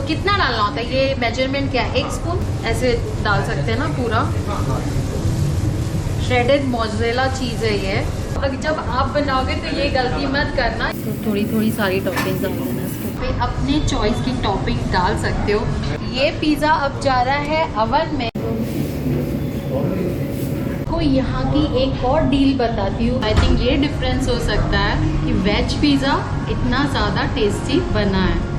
कितना डालना होता है? ये मेजरमेंट क्या है? 1 स्पून ऐसे डाल सकते हैं ना पूरा। श्रेडेड मोज़रेला चीज़ है ये। अगर जब आप बनाओगे तो ये गलती मत करना। तो थोड़ी थोड़ी सारी टॉपिंग्स डाल देना इसके पे। अपने चॉइस की टॉपिंग डाल सकते हो। ये पिज़्ज़ा अब जा रहा है अवन में। को यहाँ की एक और डील बताती हूँ। आई थिंक ये डिफरेंस हो सकता है कि वेज पिज़्ज़ा इतना ज़्यादा टेस्टी बना है।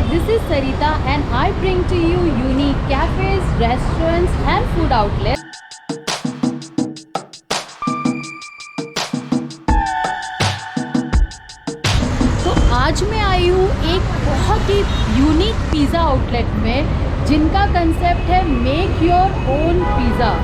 This is Sarita and I bring to you unique cafes, restaurants and food outlets. तो आज मैं आई हूँ एक बहुत ही यूनिक पिज़्ज़ा आउटलेट में जिनका कंसेप्ट है मेक योर ओन पिज़्ज़ा।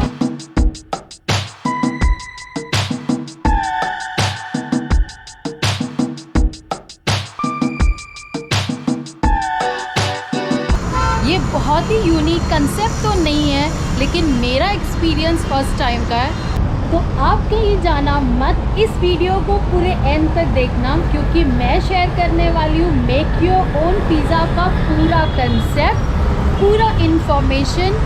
ये बहुत ही यूनिक कंसेप्ट तो नहीं है, लेकिन मेरा एक्सपीरियंस फर्स्ट टाइम का है। तो आप कहीं जाना मत, इस वीडियो को पूरे एंड तक देखना, क्योंकि मैं शेयर करने वाली हूँ मेक योर ओन पिज़्ज़ा का पूरा कंसेप्ट, पूरा इंफॉर्मेशन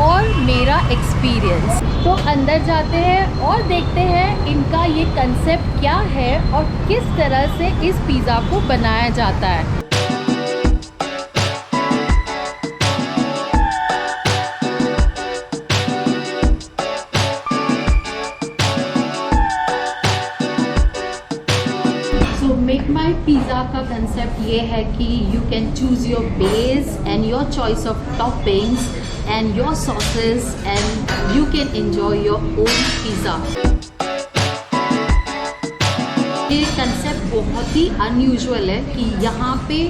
और मेरा एक्सपीरियंस। तो अंदर जाते हैं और देखते हैं इनका ये कंसेप्ट क्या है और किस तरह से इस पिज़्ज़ा को बनाया जाता है। मेक माई पिज़्ज़ा का कंसेप्ट ये है कि you can choose your base and your choice of toppings and your sauces and you can enjoy your own pizza. ये कंसेप्ट बहुत ही अनयूजुअल है कि यहाँ पे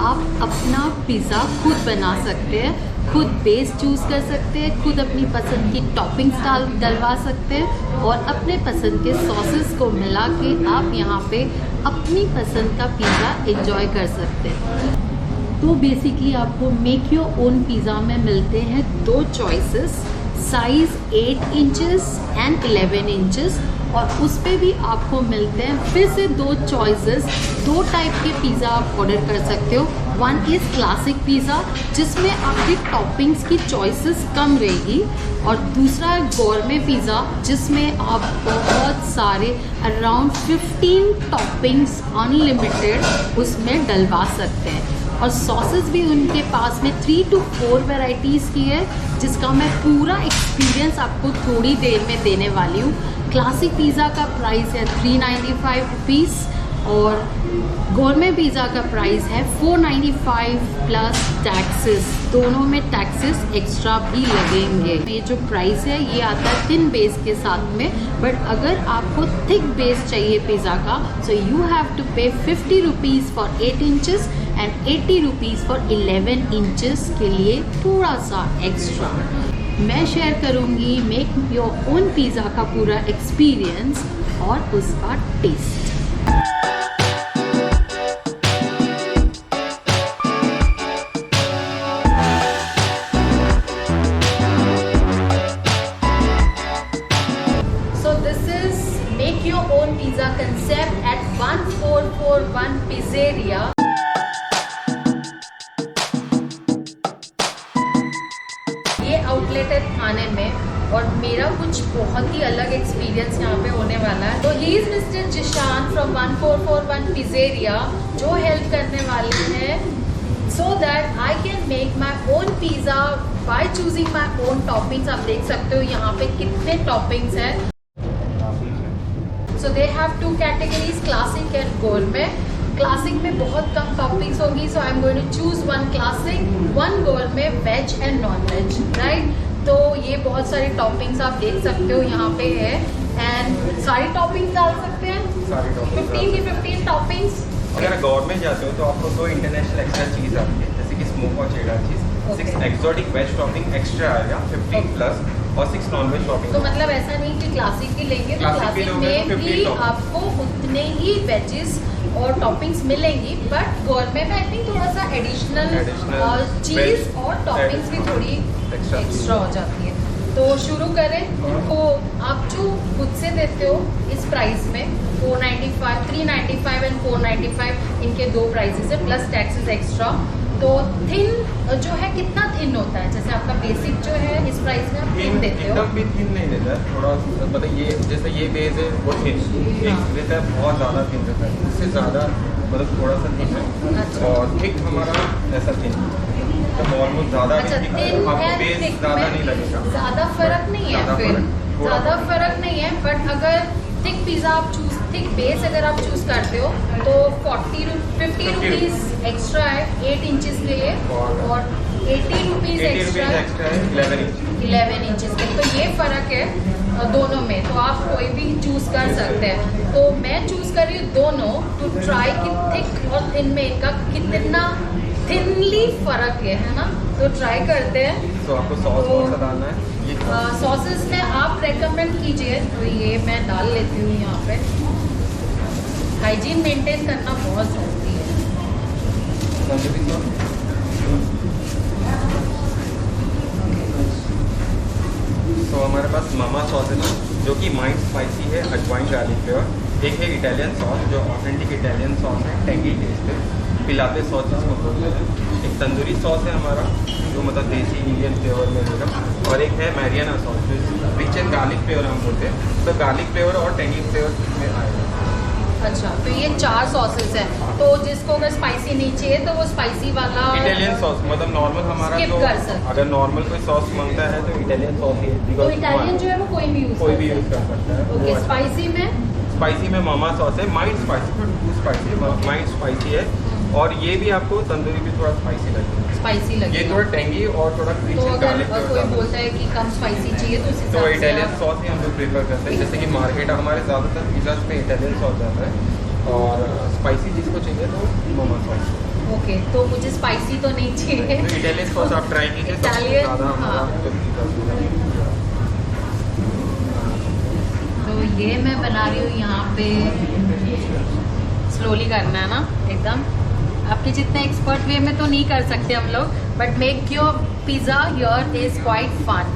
आप अपना पिज़्ज़ा खुद बना सकते हैं, खुद बेस चूज़ कर सकते हैं, खुद अपनी पसंद की टॉपिंग्स डलवा सकते हैं और अपने पसंद के सॉसेस को मिला के आप यहाँ पे अपनी पसंद का पिज़्ज़ा एंजॉय कर सकते हैं। तो बेसिकली आपको मेक योर ओन पिज़्ज़ा में मिलते हैं 2 choices, size 8 inches and 11 inches, और उस पे भी आपको मिलते हैं फिर से 2 चॉइसेस। 2 टाइप के पिज़्ज़ा आप ऑर्डर कर सकते हो। वन इज़ क्लासिक पिज़्ज़ा जिसमें आपकी टॉपिंग्स की चॉइसेस कम रहेगी, और दूसरा है गॉर्मे पिज़्ज़ा जिसमें आप बहुत सारे अराउंड 15 टॉपिंग्स अनलिमिटेड उसमें डलवा सकते हैं। और सॉसेस भी उनके पास में 3 to 4 वैरायटीज़ की है, जिसका मैं पूरा एक्सपीरियंस आपको थोड़ी देर में देने वाली हूँ। क्लासिक पिज़्ज़ा का प्राइस है 395 रुपीज़ और गॉर्मे पिज़्ज़ा का प्राइस है 495 प्लस टैक्सेस। दोनों में टैक्सेस एक्स्ट्रा भी लगेंगे। ये जो प्राइस है ये आता है थिन बेस के साथ में, बट अगर आपको थिक बेस चाहिए पिज़्ज़ा का सो यू हैव टू पे 50 rupees for 8 inches and 80 rupees for 11 inches के लिए थोड़ा सा एक्स्ट्रा। मैं शेयर करूँगी मेक योर ओन पिज़्ज़ा का पूरा एक्सपीरियंस और उसका taste. Make your own pizza concept at 1441 Pizzeria. ये आउटलेट है थाने में और मेरा कुछ बहुत ही अलग एक्सपीरियंस यहाँ पे होने वाला है। तो he is mister Zeeshan from 1441 Pizzeria जो हेल्प करने वाले हैं so that I can make my own pizza by choosing my own toppings। आप देख सकते हो यहाँ पे कितने टॉपिंग्स हैं। So they have 2 categories, classic and gourmet. Classic में बहुत कम टॉपिंग्स होगी, so I'm going to choose 1 classic, 1 gourmet, veg and non-veg, right? तो ये बहुत सारी टॉपिंग्स आप देख सकते हो यहाँ पे है एंड सारी टॉपिंग्स डाल सकते हैं। 15 की 15 टॉपिंग्स। अगर गवर्नमेंट जाते हो तो आपको 2 इंटरनेशनल एक्स्ट्रा चीज़ आती है, जैसे कि स्मोक और cheddar cheese, 6 exotic veg topping extra आएगा 15 प्लस, और 6 नॉन वेज टॉपिंग। तो मतलब ऐसा नहीं कि क्लासिक ही लेंगे, तो क्लासिक क्लासिक भी लोगे में तो 50 भी टॉपिंग। आपको उतने ही वेजेस और टॉपिंग्स मिलेंगी, बट गौरमे में आई थिंक थोड़ा सा एडिशनल चीज़ veg, और टॉपिंग्स भी थोड़ी extra एक्स्ट्रा हो जाती है। तो शुरू करें। तो आप जो खुद से देते हो इस प्राइस में 495, 395 एंड 495 इनके दो प्राइसेस है प्लस टैक्सेस एक्स्ट्रा। तो थिन जो है कितना थिन होता है? जैसे आपका बेसिक जो है इस प्राइस में आप थिन देते हो? एकदम भी थिन नहीं देता है, थोड़ा मतलब ये जैसे ये बेस है वो थिन देता है, बहुत ज़्यादा थिन देता है, उससे ज़्यादा मतलब थोड़ा सा थिन है। अच्छा। और थिक हमारा ऐसा थिन तो ऑलमोस्ट ज़्यादा अच्छा, भी थिन आपको एंड बेस थिक ज़्यादा में नहीं लगेगा। ज़्यादा फर्क नहीं है, ज़्यादा फिर फर्क, थोड़ा ज़्यादा फर्क नहीं है। बट अगर थिक पिज़्ज़ा आप चूज, थिक बेस अगर आप चूज़ करते हो तो 50 रुपीज़ एक्स्ट्रा है 8 इंचेस के लिए, और 80 रुपीज़ 80 एक्स्ट्रा रुपीज़ है एक्स्ट्रा है 11 इंच। 11 इंचेस के। तो ये फ़र्क है दोनों में, तो आप कोई भी चूज़ कर सकते हैं। तो मैं चूज़ कर रही हूँ दोनों, टू ट्राई कि थिक और थिन में इनका कितना थिनली फ़र्क है ना। तो ट्राई करते हैं। तो आपको सॉस कौन सा डालना है? ये सॉसेस में आप रेकमेंड कीजिए। तो ये मैं डाल लेती हूँ यहाँ पे। हाइजीन मेंटेन करना बहुत ज़रूरी है। तंदूरी सॉस। तो हमारे पास मामा सॉस है ना, जो कि माइल्ड स्पाइसी है, अजवाइन गार्लिक फ्लेवर। एक है इटालियन सॉस जो ऑथेंटिक इटालियन सॉस है, टेंगी टेस्ट है, पिलाते सॉस जिसको बोलते हैं। एक तंदूरी सॉस है हमारा जो मतलब देसी इंडियन फ्लेवर में देगा, और एक है मैरियाना सॉस जो रिच एंड गार्लिक फ्लेवर हम बोलते हैं। तो गार्लिक फ्लेवर और टेंगी फ्लेवर में आएगा। अच्छा, तो ये 4 सॉसेस हैं। तो जिसको अगर स्पाइसी नहीं चाहिए तो वो स्पाइसी वाला इटालियन सॉस मतलब नॉर्मल हमारा skip जो कर सकते। अगर नॉर्मल कोई सॉस मांगता है तो इटालियन सॉस ही है, तो because इटालियन जो है वो कोई भी कोई भी यूज़ कर सकता है। ओके। वो अच्छा। स्पाइसी में स्पाइसी में मामा सॉस है, mild spicy, but too spicy, mild spicy है। और ये भी आपको तंदूरी भी थोड़ा स्पाइसी लगेगा। स्पाइसी ये लगे। थोड़ा टेंगी और थोड़ा तो रिच अगर गार्लिक कोई बोलता है कि कम स्पाइसी चाहिए तो उस तो हिसाब से इटालियन आप- सॉस ही हम लोग प्रेफर करते हैं। जैसे कि मार्केट हमारे ज़्यादातर पिज़्ज़ाज में इटालियन सॉस जाता है, और स्पाइसी जिसको चाहिए तो मामा सॉस। ओके, तो मुझे स्पाइसी तो नहीं चाहिए। तो इटालियन सॉस आप ट्राई कीजिए, सबसे इटालियन, ज़्यादा हमारा हाँ। जो पिज़्ज़ा है। तो ये मैं बना रही हूँ यहाँ पे। स्लोली करना है ना एकदम। आपके जितने एक्सपर्ट वे में तो नहीं कर सकते हम लोग, but make your pizza your is quite fun.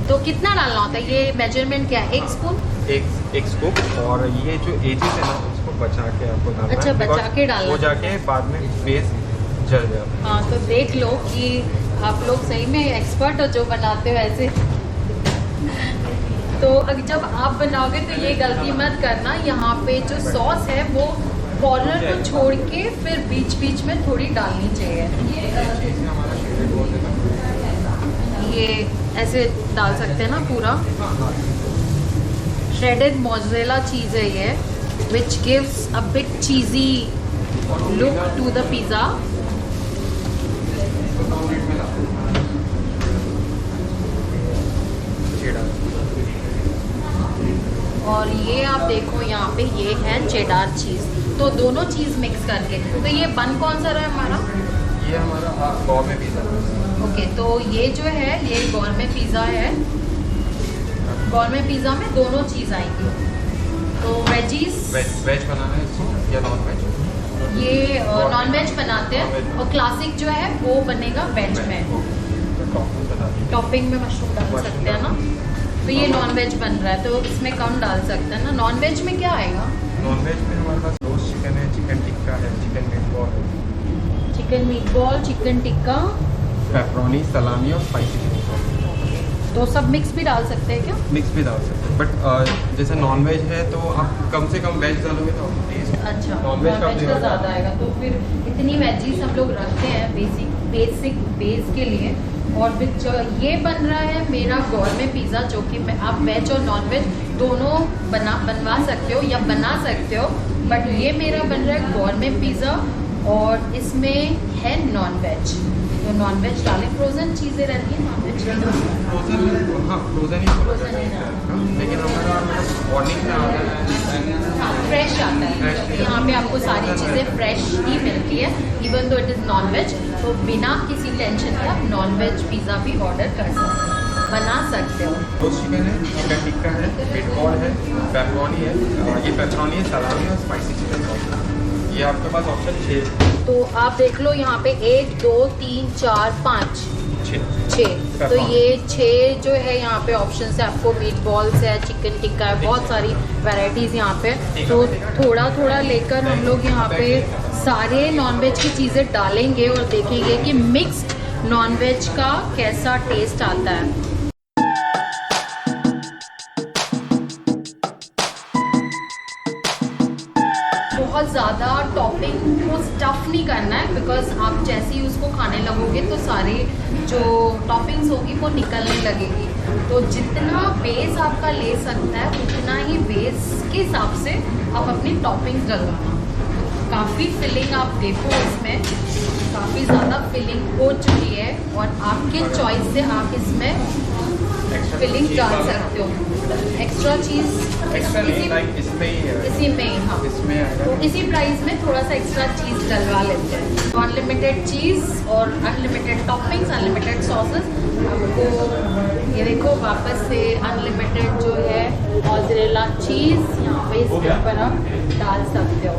तो कितना डालना होता है? ये मेजरमेंट क्या है? 1 स्पून? एक स्कूप। और ये जो एजेस है ना उसको बचा के आपको डालना अच्छा, है, बचा because के डालना वो है। जाके बाद में बेस जल जाता है। हाँ, तो देख लो कि आप लोग सही में एक्सपर्ट हो जो बनाते हो ऐसे। तो जब आप बनाओगे तो ये गलती मत करना, यहाँ पे जो सॉस है वो कॉर्नर को छोड़ के फिर बीच बीच में थोड़ी डालनी चाहिए। चीज़ हमारा shredded बहुत है। ये ऐसे डाल सकते हैं ना पूरा। श्रेडेड मोज़रेला चीज़ है ये, which gives a bit cheesy look to the pizza. और ये आप देखो यहाँ पे ये है चेडार चीज़। तो दोनों चीज़ मिक्स करके। तो ये बन कौन सा रहा है हमारा? ये हमारा गौरमे पिज़्ज़ा है। ओके, तो ये जो है ये गौरमे पिज़्ज़ा है। गौरमे पिज़्ज़ा में दोनों चीज़ आएंगी। तो वेजीज वेज बनाना है इसको या नॉन वेज? ये नॉन वेज बनाते हैं, Non-veg। और क्लासिक जो है वो बनेगा वेज में। टॉपिंग बता दीजिए। टॉपिंग में मशरूम डाल मशरूम सकते हैं ना। तो ये नॉन वेज बन रहा है तो इसमें कम डाल सकते हैं ना। नॉन वेज में क्या आएगा? नॉन वेज में हमारे पास रोस्ट चिकन है, चिकन टिक्का है, चिकन मीटबॉल है, chicken meatball, chicken tikka, pepperoni, सलामी और स्पाइसी चिकन सॉस। तो सब मिक्स भी डाल सकते हैं क्या? मिक्स भी डाल सकते हैं, बट जैसे नॉन वेज है तो आप कम से कम वेज डालोगे तो आपको टेस्ट अच्छा, Non-veg का non-veg flavor ज़्यादा आएगा। तो फिर इतनी वेजीज हम लोग रखते हैं बेसिक बेस के लिए। और जो ये बन रहा है मेरा गौरमे पिज़्ज़ा, जो कि मैं आप वेज और नॉन वेज दोनों बनवा सकते हो या बना सकते हो, बट ये मेरा बन रहा है गौरमे पिज़्ज़ा और इसमें है नॉन वेज। तो नॉन वेज डालें, फ्रोज़न चीज़ें रहती हैं नॉन वेज की। फ्रोजन, हाँ फ्रोजन ही बोला Frozen ही जाता है, लेकिन हमारा मॉर्निंग में आता है। हाँ, फ्रेश आता है। Fresh तो यहाँ पे आपको सारी चीज़ें फ्रेश ही मिलती है, even though it is non veg. तो बिना किसी टेंशन के आप नॉन वेज पिज़्ज़ा भी ऑर्डर कर सकते हैं। बना सकते हो। रोस्ट चिकन है, चिकन टिक्का है, मीटबॉल है, पेपरोनी है, ये पेपरोनी है, सलामी और स्पाइसी चिकन सॉस। ये आपके पास ऑप्शन 6। तो आप देख लो यहाँ पे 1 2 3 4 5 6 तो ये 6 जो है यहाँ पे ऑप्शन है आपको। मीट बॉल्स है, चिकन टिक्का है, बहुत सारी वैरायटीज़ यहाँ पे। तो थोड़ा थोड़ा लेकर हम लोग यहाँ पे सारे नॉनवेज की चीज़ें डालेंगे और देखेंगे कि मिक्स्ड नॉनवेज का कैसा टेस्ट आता है। बहुत ज़्यादा टॉपिंग को स्टफ़ नहीं करना है, बिकॉज आप जैसे ही उसको खाने लगोगे तो सारे जो टॉपिंग्स होगी वो निकलने लगेगी। तो जितना बेस आपका ले सकता है उतना ही बेस के हिसाब से आप अपनी टॉपिंग्स डलवाना। काफ़ी फिलिंग आप देखो, इसमें काफ़ी ज़्यादा फिलिंग हो चुकी है और आपके चॉइस से आप इसमें फिलिंग डाल सकते हो। एक्स्ट्रा चीज़ इसी में ही, हाँ, तो इसी प्राइस में थोड़ा सा एक्स्ट्रा चीज़ डलवा लेते हैं। अनलिमिटेड चीज़ और अनलिमिटेड टॉपिंग्स, अनलिमिटेड सॉसेस। आपको ये देखो वापस से अनलिमिटेड जो है मोज़रेला चीज़ यहाँ पे इसके ऊपर आप डाल सकते हो।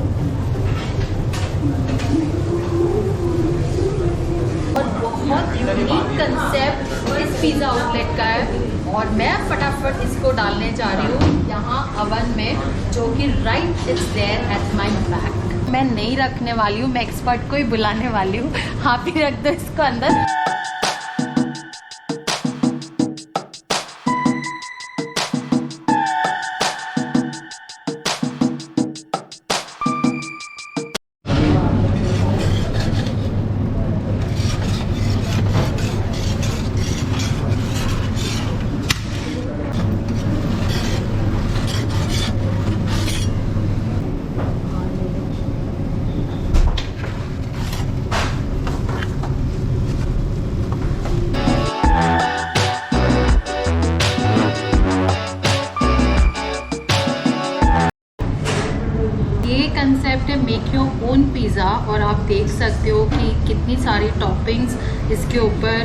और बहुत यूनिक कंसेप्ट इस पिज़्ज़ा आउटलेट का है और मैं फटाफट इसको डालने जा रही हूँ यहाँ अवन में, जो कि right it's there at my back. मैं नहीं रखने वाली हूँ, मैं एक्सपर्ट को ही बुलाने वाली हूँ। आप ही रख दो इसको अंदर। कंसेप्ट है मेक योर ओन पिज़्ज़ा और आप देख सकते हो कि कितनी सारी टॉपिंग्स इसके ऊपर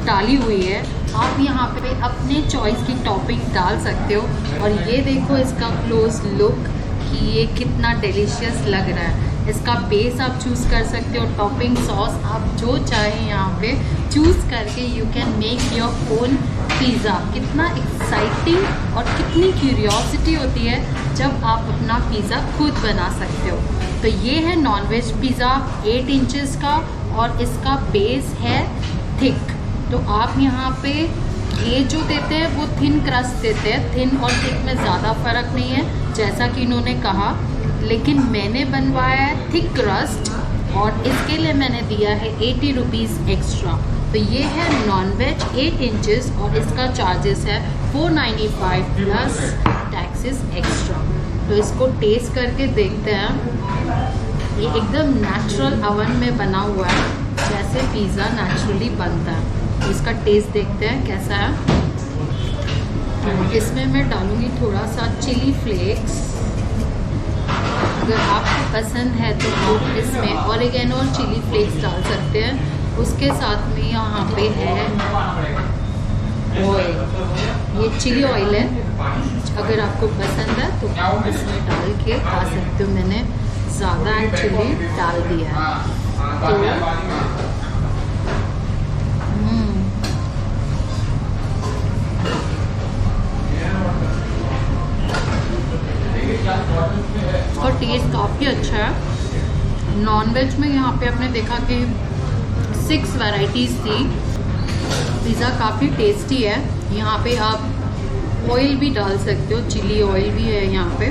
डाली हुई है। आप यहाँ पे अपने चॉइस की टॉपिंग डाल सकते हो और ये देखो इसका क्लोज लुक कि ये कितना डिलीशियस लग रहा है। इसका बेस आप चूज़ कर सकते हो, टॉपिंग सॉस आप जो चाहें यहाँ पे चूज़ करके you can make your own pizza. कितना एक्साइटिंग और कितनी क्यूरियोसिटी होती है जब आप अपना पिज़्ज़ा खुद बना सकते हो। तो ये है नॉनवेज पिज़्ज़ा 8 इंचेस का और इसका बेस है थिक। तो आप यहाँ पे ये जो देते हैं वो थिन क्रस्ट देते हैं। थिन और थिक में ज़्यादा फ़र्क नहीं है जैसा कि इन्होंने कहा, लेकिन मैंने बनवाया है थिक क्रस्ट और इसके लिए मैंने दिया है 80 रुपीज़ एक्स्ट्रा। तो ये है नॉनवेज 8 इंचेस और इसका चार्जेस है 495 प्लस टैक्सेस एक्स्ट्रा। तो इसको टेस्ट करके देखते हैं। ये एकदम नेचुरल अवन में बना हुआ है जैसे पिज़्ज़ा नेचुरली बनता है। तो इसका टेस्ट देखते हैं कैसा है। इसमें मैं डालूँगी थोड़ा सा चिली फ्लेक्स। अगर आपको पसंद है तो आप इसमें ऑरिगेनो और चिली फ्लेक्स डाल सकते हैं। उसके साथ में यहाँ पे है ऑयल, ये चिली ऑयल है। अगर आपको पसंद है तो आप इसमें डाल के खा सकते हो। मैंने ज़्यादा एक्चुअली डाल दिया है। तो और टेस्ट काफ़ी अच्छा है। नॉनवेज में यहाँ पे आपने देखा कि 6 वैराइटीज़ थी। पिज़्ज़ा काफ़ी टेस्टी है। यहाँ पे आप ऑयल भी डाल सकते हो, चिली ऑयल भी है यहाँ पे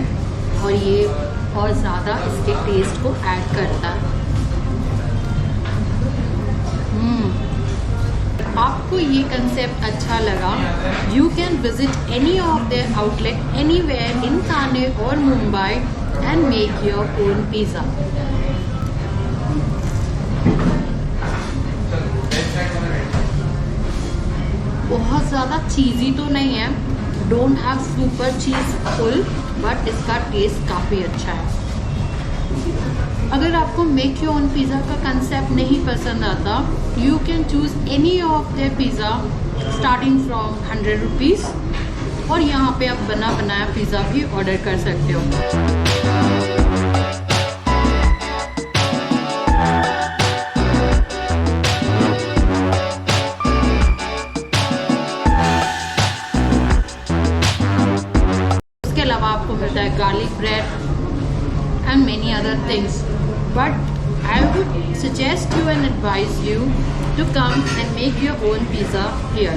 और ये और ज़्यादा इसके टेस्ट को ऐड करता है। आपको ये कंसेप्ट अच्छा लगा, you can visit any of their outlet anywhere in Thane और Mumbai and make your own pizza. बहुत ज़्यादा चीज़ी तो नहीं है, don't have super cheese full, but इसका टेस्ट काफ़ी अच्छा है। अगर आपको मेक योर ओन पिज़्ज़ा का कंसेप्ट नहीं पसंद आता, you can choose any of their pizza starting from 100 rupees. और यहाँ पे आप बना बनाया पिज़्ज़ा भी ऑर्डर कर सकते हो। इसके अलावा आपको मिलता है garlic bread and many other things, but I would suggest you and advise you to come and make your own pizza here.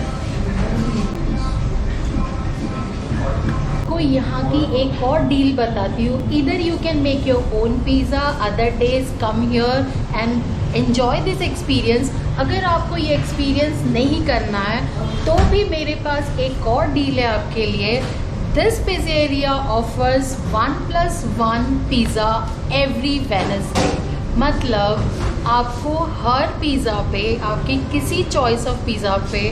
को यहाँ की एक और डील बताती हूँ। Either you can make your own pizza, other days come here and enjoy this experience. अगर आपको ये एक्सपीरियंस नहीं करना है तो भी मेरे पास एक और डील है आपके लिए। This pizzeria offers 1+1 pizza every Wednesday. मतलब आपको हर पिज़्ज़ा पे, आपकी किसी चॉइस ऑफ पिज़्ज़ा पे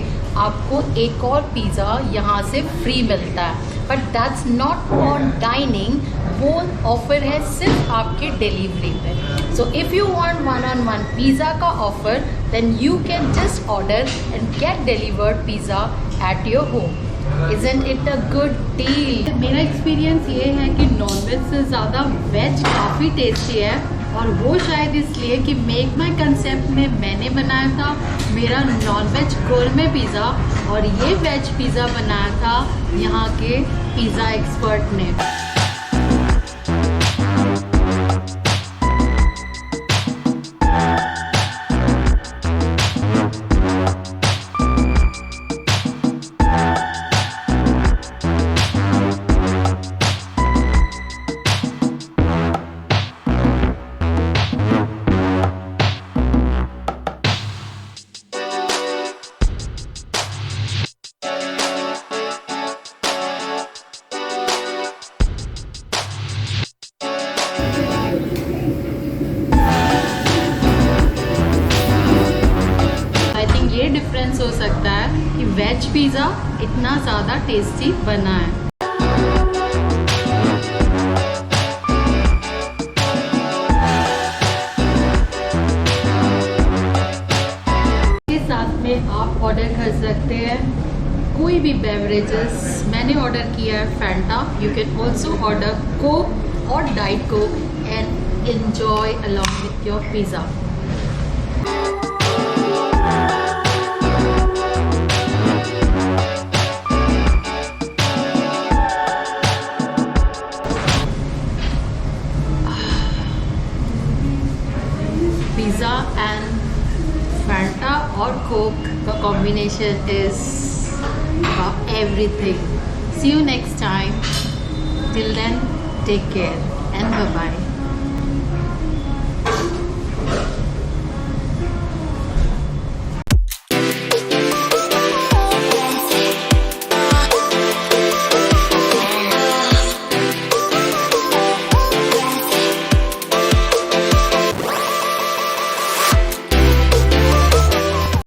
आपको एक और पिज़्ज़ा यहाँ से फ्री मिलता है। But that's not on dining, वो ऑफ़र है सिर्फ आपके डिलीवरी पे। So if you want 1-on-1 pizza का offer, then you can just order and get delivered pizza at your home. Isn't it a good deal? मेरा experience ये है कि नॉनवेज से ज़्यादा वेज काफ़ी टेस्टी है, और वो शायद इसलिए कि मेक माई कंसेप्ट में मैंने बनाया था मेरा नॉनवेज गोरमे पिज़्ज़ा, और ये वेज पिज़्ज़ा बनाया था यहाँ के पिज़्ज़ा एक्सपर्ट ने। डिफरेंस हो सकता है कि वेज पिज़्ज़ा इतना ज़्यादा टेस्टी बना है। के साथ में आप ऑर्डर कर सकते हैं कोई भी बेवरेजेस। मैंने ऑर्डर किया है Fanta. You can also order Coke और diet Coke and enjoy along with your pizza. Pizza and Fanta और कोक का combination is everything. See you next time. Till then, take care and bye-bye.